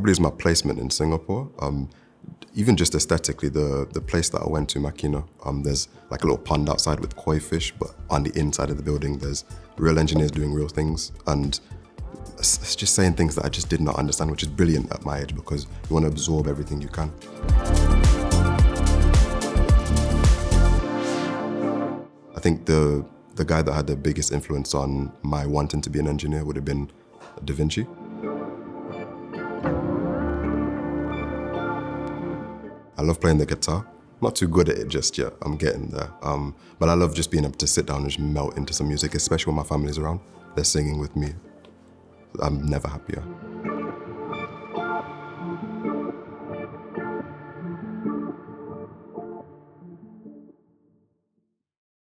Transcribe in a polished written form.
probably is my placement in Singapore. Even just aesthetically, the place that I went to, Makino, there's like a little pond outside with koi fish, but on the inside of the building, there's real engineers doing real things. And it's just saying things that I just did not understand, which is brilliant at my age because you want to absorb everything you can. I think the guy that had the biggest influence on my wanting to be an engineer would have been Da Vinci. I love playing the guitar. Not too good at it just yet, I'm getting there. But I love just being able to sit down and just melt into some music, especially when my family's around. They're singing with me. I'm never happier.